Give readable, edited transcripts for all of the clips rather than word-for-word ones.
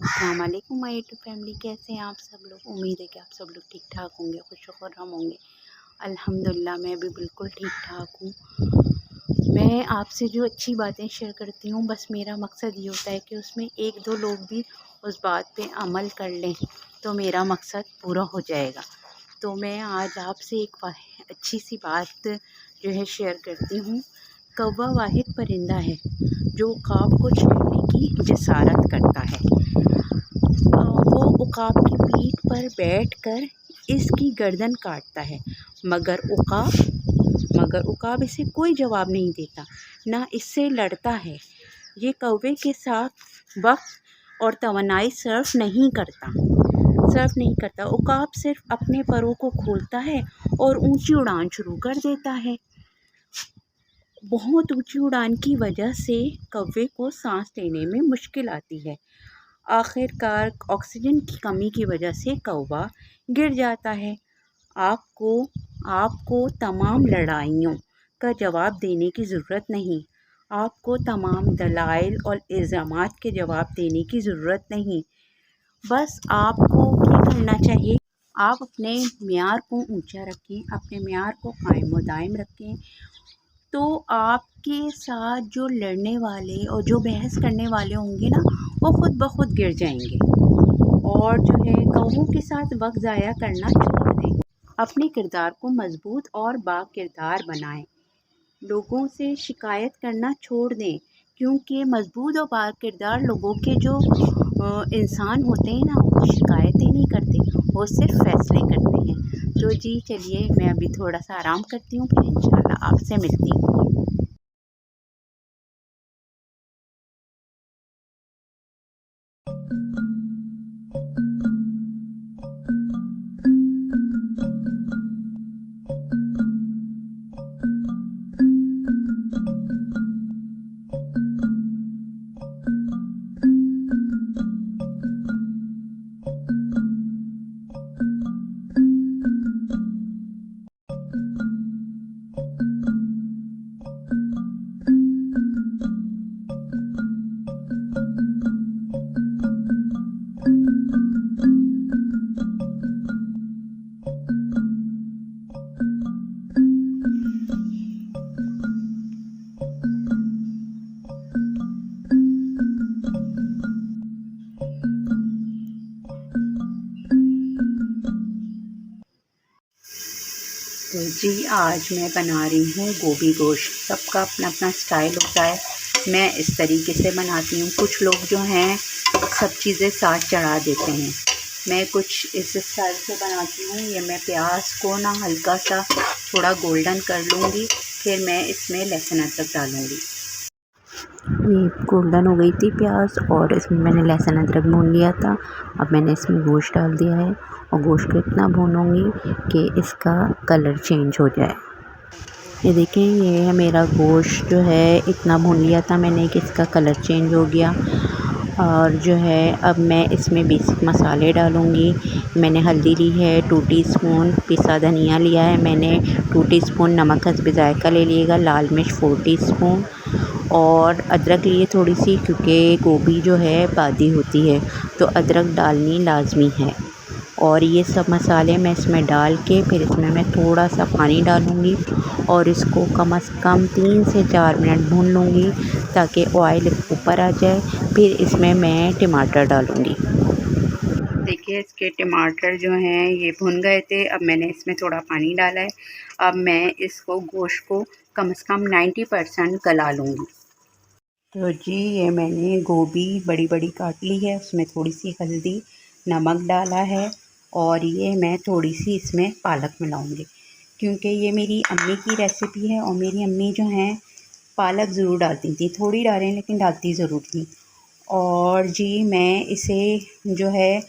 अस्सलाम वालेकुम my YouTube family, कैसे हैं आप सब लोग। उम्मीद है कि आप सब लोग ठीक ठाक होंगे, खुश और खुर्रम होंगे। अल्हम्दुलिल्लाह मैं भी बिल्कुल ठीक ठाक हूँ। मैं आपसे जो अच्छी बातें शेयर करती हूँ, बस मेरा मकसद ये होता है कि उसमें एक दो लोग भी उस बात पे अमल कर लें तो मेरा मकसद पूरा हो जाएगा। तो मैं आज आपसे एक अच्छी सी बात जो है शेयर करती हूँ। कौवा वाहिद परिंदा है जो ख्वाब को छेड़ने की जसारत करता है। वो उकाब की पीठ पर बैठकर इसकी गर्दन काटता है, मगर उकाब इसे कोई जवाब नहीं देता, ना इससे लड़ता है। ये कौवे के साथ वक्त और तवानाई सर्फ नहीं करता। उकाब सिर्फ अपने परों को खोलता है और ऊंची उड़ान शुरू कर देता है। बहुत ऊंची उड़ान की वजह से कौवे को सांस लेने में मुश्किल आती है। आखिरकार ऑक्सीजन की कमी की वजह से कौवा गिर जाता है। आपको आपको तमाम लड़ाइयों का जवाब देने की ज़रूरत नहीं। आपको तमाम दलाइल और इल्ज़ामात के जवाब देने की ज़रूरत नहीं। बस आपको क्या करना चाहिए, आप अपने मेयार को ऊंचा रखें, अपने मेयार को कायम व दायम रखें। तो आपके साथ जो लड़ने वाले और जो बहस करने वाले होंगे ना, वो खुद ब खुद गिर जाएंगे। और जो है कौवों के साथ वक्त ज़ाया करना छोड़ दें। अपने किरदार को मजबूत और बाकिरदार बनाएं। लोगों से शिकायत करना छोड़ दें, क्योंकि मजबूत और बाकिरदार लोगों के जो इंसान होते हैं ना, वो शिकायतें नहीं करते, वो सिर्फ फैसले करते हैं। तो जी चलिए, मैं अभी थोड़ा सा आराम करती हूँ, फिर इंशाल्लाह आपसे मिलती हूँ। तो जी आज मैं बना रही हूँ गोभी गोश्त। सबका अपना अपना स्टाइल होता है, मैं इस तरीके से बनाती हूँ। कुछ लोग जो हैं सब चीज़ें साथ चढ़ा देते हैं, मैं कुछ इस स्टाइल से बनाती हूँ। ये मैं प्याज को ना हल्का सा थोड़ा गोल्डन कर लूँगी, फिर मैं इसमें लहसुन अदरक डालूँगी। ये गोल्डन हो गई थी प्याज और इसमें मैंने लहसुन अदरक भून लिया था। अब मैंने इसमें गोश्त डाल दिया है और गोश्त को इतना भूनूंगी कि इसका कलर चेंज हो जाए। ये देखें, ये है मेरा गोश्त जो है, इतना भून लिया था मैंने कि इसका कलर चेंज हो गया। और जो है अब मैं इसमें बेसिक मसाले डालूँगी। मैंने हल्दी ली है 2 टीस्पून, पिसा धनिया लिया है मैंने 2 टीस्पून, नमक हस्बे जायका ले लिएगा, लाल मिर्च 4 टीस्पून और अदरक लिए थोड़ी सी, क्योंकि गोभी जो है बादी होती है तो अदरक डालनी लाजमी है। और ये सब मसाले मैं इसमें डाल के फिर इसमें मैं थोड़ा सा पानी डालूँगी और इसको कम से कम 3 से 4 मिनट भून लूँगी ताकि ऑयल ऊपर आ जाए। फिर इसमें मैं टमाटर डालूँगी। देखिए इसके टमाटर जो हैं ये भुन गए थे। अब मैंने इसमें थोड़ा पानी डाला है। अब मैं इसको गोश्त को कम से कम 90% गला लूँगी। तो जी ये मैंने गोभी बड़ी बड़ी काट ली है, उसमें थोड़ी सी हल्दी नमक डाला है और ये मैं थोड़ी सी इसमें पालक मिलाऊंगी, क्योंकि ये मेरी अम्मी की रेसिपी है और मेरी अम्मी जो हैं पालक ज़रूर डालती थी, थोड़ी डालें लेकिन डालती ज़रूर थी। और जी मैं इसे जो है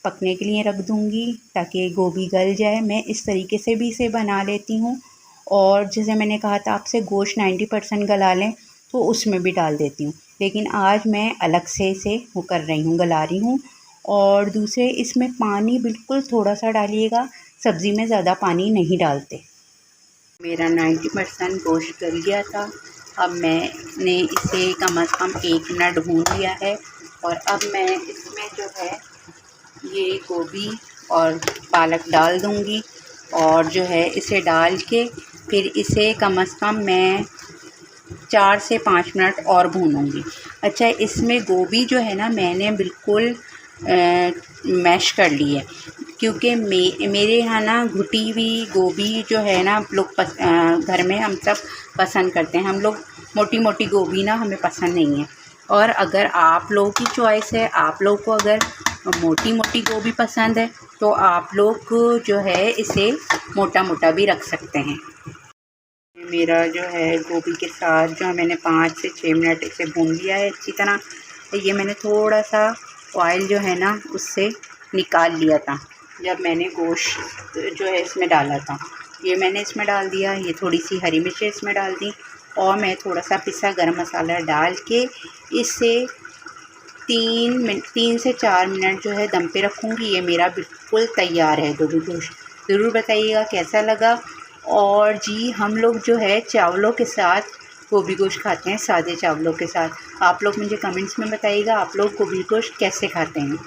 पकने के लिए रख दूँगी ताकि गोभी गल जाए। मैं इस तरीके से भी इसे बना लेती हूँ और जैसे मैंने कहा था आपसे गोश्त 90% गला लें तो उसमें भी डाल देती हूँ, लेकिन आज मैं अलग से इसे वो कर रही हूँ, गला रही हूँ। और दूसरे इसमें पानी बिल्कुल थोड़ा सा डालिएगा, सब्ज़ी में ज़्यादा पानी नहीं डालते। मेरा 90% गोश्त गल गया था। अब मैंने इसे कम से कम 1 मिनट भून लिया है और अब मैं इसमें ये गोभी और पालक डाल दूँगी और जो है इसे डाल के फिर इसे कम से कम मैं 4 से 5 मिनट और भूनूँगी। अच्छा, इसमें गोभी जो है ना मैंने बिल्कुल मैश कर ली है, क्योंकि मेरे यहाँ ना घुटी हुई गोभी जो है ना लोग घर में हम सब पसंद करते हैं। हम लोग मोटी मोटी गोभी ना हमें पसंद नहीं है। और अगर आप लोगों की चॉइस है, आप लोग को अगर मोटी मोटी गोभी पसंद है तो आप लोग जो है इसे मोटा मोटा भी रख सकते हैं। मेरा जो है गोभी के साथ जो मैंने 5 से 6 मिनट इसे भून लिया है अच्छी तरह। ये मैंने थोड़ा सा ऑयल जो है ना उससे निकाल लिया था जब मैंने गोश्त जो है इसमें डाला था। ये मैंने इसमें डाल दिया। ये थोड़ी सी हरी मिर्चें इसमें डाल दी और मैं थोड़ा सा पिसा गरम मसाला डाल के इसे 3 से 4 मिनट जो है दम पे रखूँगी। ये मेरा बिल्कुल तैयार है गोभी गोश्त। ज़रूर बताइएगा कैसा लगा। और जी, हम लोग जो है चावलों के साथ गोभी गोश्त खाते हैं, सादे चावलों के साथ। आप लोग मुझे कमेंट्स में बताइएगा आप लोग गोभी गोश्त कैसे खाते हैं।